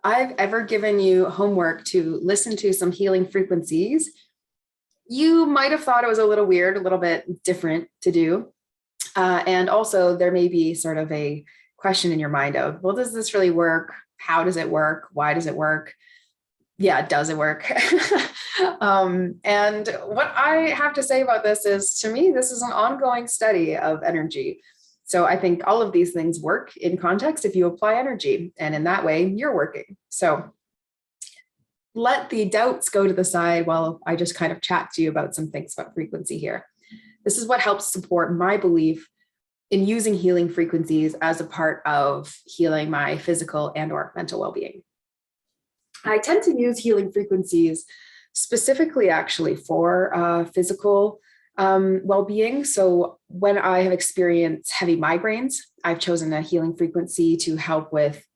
I've ever given you homework to listen to some healing frequencies, you might have thought it was a little weird, a little bit different to do. And also, there may be sort of a question in your mind of, well, does this really work? How does it work? Why does it work? Yeah, does it work? And what I have to say about this is, to me, this is an ongoing study of energy. So I think all of these things work in context if you apply energy, and in that way, you're working. So let the doubts go to the side while I just kind of chat to you about some things about frequency here. This is what helps support my belief in using healing frequencies as a part of healing my physical and or mental well-being. I tend to use healing frequencies specifically actually for physical well-being. So when I have experienced heavy migraines, I've chosen a healing frequency to help with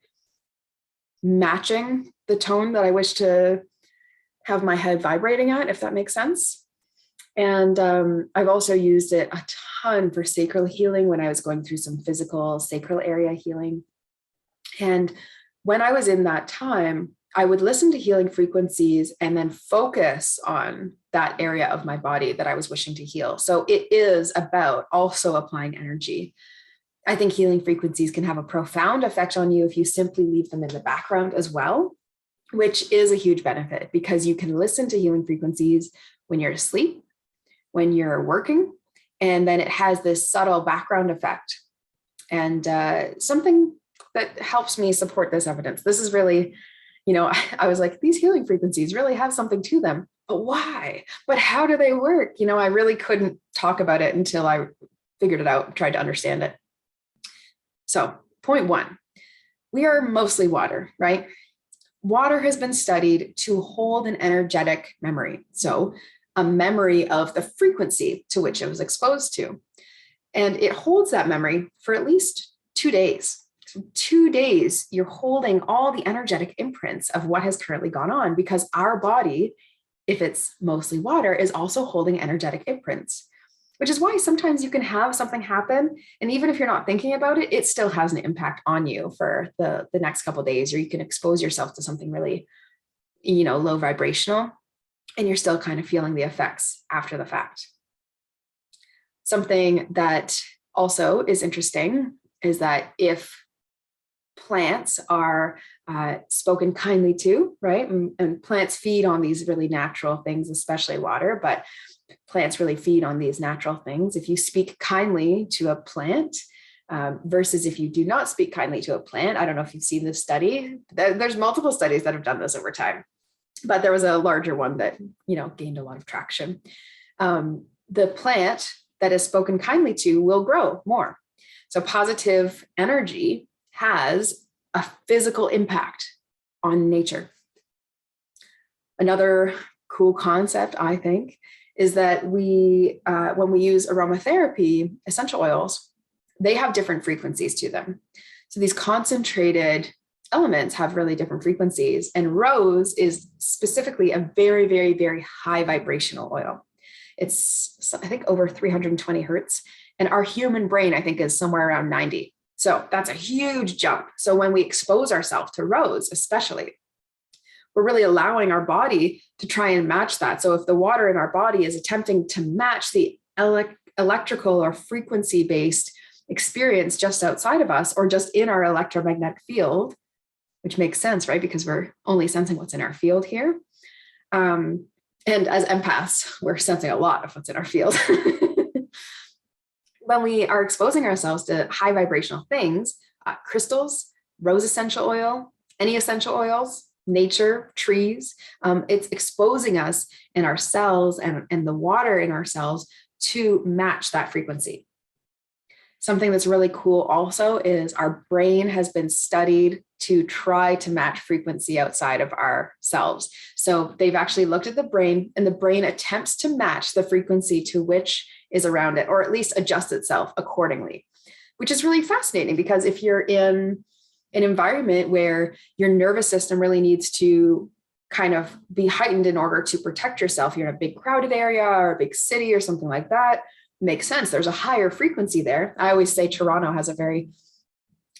matching the tone that I wish to have my head vibrating at, if that makes sense. And I've also used it a ton for sacral healing when I was going through some physical sacral area healing. And when I was in that time, I would listen to healing frequencies and then focus on that area of my body that I was wishing to heal. So it is about also applying energy. I think healing frequencies can have a profound effect on you if you simply leave them in the background as well, which is a huge benefit because you can listen to healing frequencies when you're asleep, when you're working, and then it has this subtle background effect. And something that helps me support this evidence. This is really, I was like, these healing frequencies really have something to them, but why? But how do they work? I really couldn't talk about it until I figured it out, tried to understand it. So point one, we are mostly water, right? Water has been studied to hold an energetic memory. So a memory of the frequency to which it was exposed to. And it holds that memory for at least 2 days. So 2 days, you're holding all the energetic imprints of what has currently gone on because our body, if it's mostly water, is also holding energetic imprints, which is why sometimes you can have something happen. And even if you're not thinking about it, it still has an impact on you for the next couple of days, or you can expose yourself to something really, low vibrational, and you're still kind of feeling the effects after the fact. Something that also is interesting is that if plants are spoken kindly to, right? And plants feed on these really natural things, especially water, but plants really feed on these natural things. If you speak kindly to a plant versus if you do not speak kindly to a plant, I don't know if you've seen this study. There's multiple studies that have done this over time, but there was a larger one that, gained a lot of traction. The plant that is spoken kindly to will grow more. So positive energy has a physical impact on nature. Another cool concept, I think, is that when we use aromatherapy, essential oils, they have different frequencies to them. So these concentrated elements have really different frequencies. And rose is specifically a very, very, very high vibrational oil. It's, I think, over 320 hertz. And our human brain, I think, is somewhere around 90. So that's a huge jump. So when we expose ourselves to rose, especially, we're really allowing our body to try and match that. So if the water in our body is attempting to match the electrical or frequency-based experience just outside of us, or just in our electromagnetic field, which makes sense, right? Because we're only sensing what's in our field here. And as empaths, we're sensing a lot of what's in our field. When we are exposing ourselves to high vibrational things, crystals, rose essential oil, any essential oils, nature, trees, it's exposing us and our cells and the water in our cells to match that frequency. Something that's really cool also is our brain has been studied to try to match frequency outside of ourselves. So they've actually looked at the brain, and the brain attempts to match the frequency to which is around it, or at least adjust itself accordingly, which is really fascinating because if you're in an environment where your nervous system really needs to kind of be heightened in order to protect yourself, you're in a big crowded area or a big city or something like that, makes sense. There's a higher frequency there. I always say Toronto has a very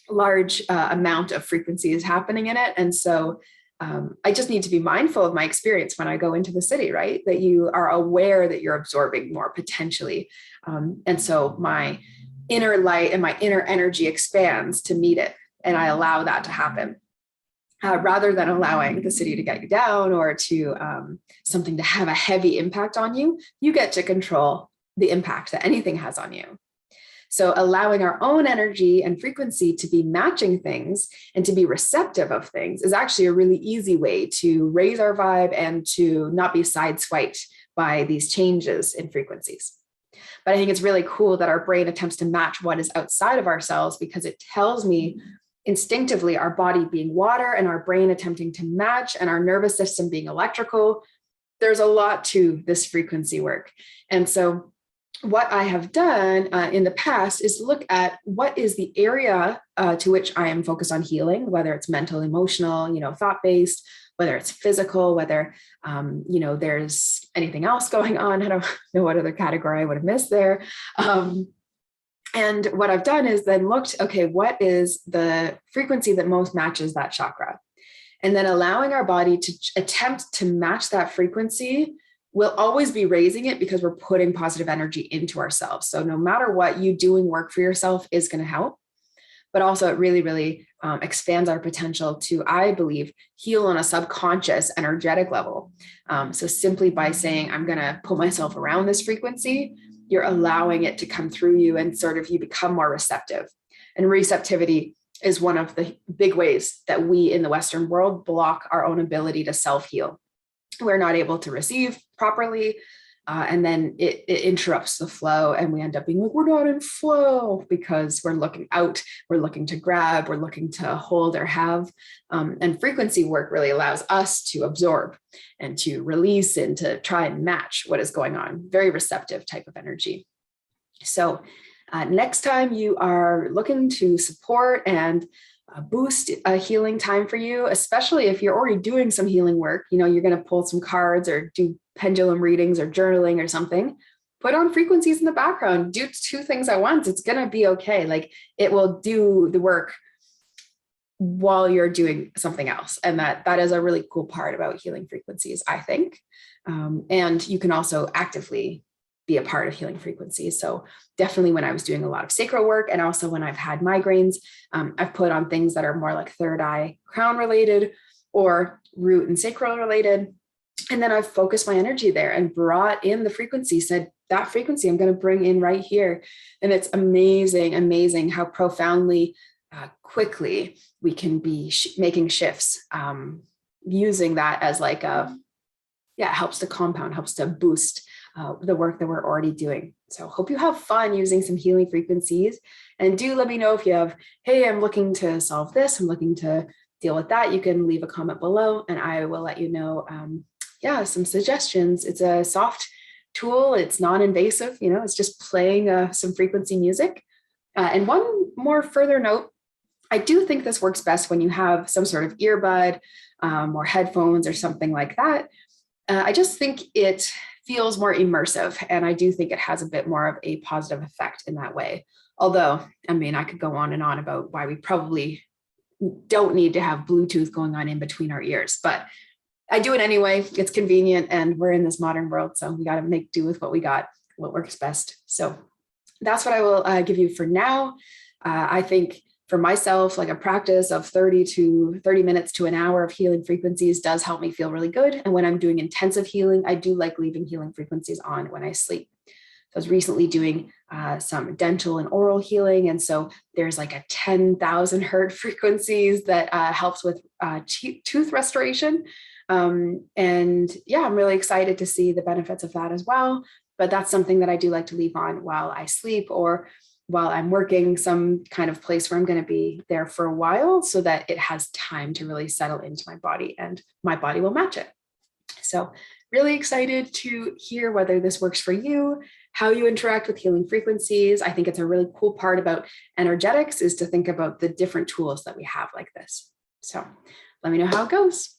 large amount of frequencies happening in it. And so I just need to be mindful of my experience when I go into the city, right? That you are aware that you're absorbing more potentially. And so my inner light and my inner energy expands to meet it. And I allow that to happen. Rather than allowing the city to get you down or to something to have a heavy impact on you, you get to control the impact that anything has on you. So allowing our own energy and frequency to be matching things and to be receptive of things is actually a really easy way to raise our vibe and to not be sideswiped by these changes in frequencies. But I think it's really cool that our brain attempts to match what is outside of ourselves, because it tells me instinctively our body being water and our brain attempting to match and our nervous system being electrical. There's a lot to this frequency work. And so what I have done in the past is look at what is the area to which I am focused on healing, whether it's mental, emotional, thought-based, whether it's physical, whether, there's anything else going on. I don't know what other category I would have missed there. And what I've done is then looked, okay, what is the frequency that most matches that chakra? And then allowing our body to attempt to match that frequency. We'll always be raising it because we're putting positive energy into ourselves. So no matter what, you doing work for yourself is going to help. But also it really, really expands our potential to, I believe, heal on a subconscious energetic level. So simply by saying, I'm going to put myself around this frequency, you're allowing it to come through you and sort of you become more receptive. And receptivity is one of the big ways that we in the Western world block our own ability to self-heal. We're not able to receive properly. And then it interrupts the flow and we end up being like, we're not in flow because we're looking out, we're looking to grab, we're looking to hold or have. And frequency work really allows us to absorb and to release and to try and match what is going on. Very receptive type of energy. So next time you are looking to support and boost a healing time for you, especially if you're already doing some healing work, you're going to pull some cards or do pendulum readings or journaling or something, put on frequencies in the background, do two things at once. It's going to be okay. Like it will do the work while you're doing something else. And that is a really cool part about healing frequencies, I think. And you can also actively be a part of healing frequencies. So definitely when I was doing a lot of sacral work and also when I've had migraines, I've put on things that are more like third eye crown related or root and sacral related. And then I've focused my energy there and brought in the frequency, said that frequency I'm going to bring in right here. And it's amazing, amazing how profoundly quickly we can be making shifts using that as like it helps to compound, helps to boost the work that we're already doing. So hope you have fun using some healing frequencies, and do let me know if you have, hey, I'm looking to solve this, I'm looking to deal with that. You can leave a comment below and I will let you know, some suggestions. It's a soft tool. It's non-invasive, it's just playing some frequency music. And one more further note, I do think this works best when you have some sort of earbud or headphones or something like that. I just think it feels more immersive. And I do think it has a bit more of a positive effect in that way. Although, I could go on and on about why we probably don't need to have Bluetooth going on in between our ears, but I do it anyway. It's convenient and we're in this modern world. So we got to make do with what we got, what works best. So that's what I will give you for now. I think for myself, like a practice of 30 minutes to an hour of healing frequencies does help me feel really good. And when I'm doing intensive healing, I do like leaving healing frequencies on when I sleep. So I was recently doing some dental and oral healing. And so there's like a 10,000 hertz frequencies that helps with tooth restoration. I'm really excited to see the benefits of that as well. But that's something that I do like to leave on while I sleep or while I'm working some kind of place where I'm going to be there for a while so that it has time to really settle into my body and my body will match it. So really excited to hear whether this works for you, how you interact with healing frequencies. I think it's a really cool part about energetics is to think about the different tools that we have like this. So let me know how it goes.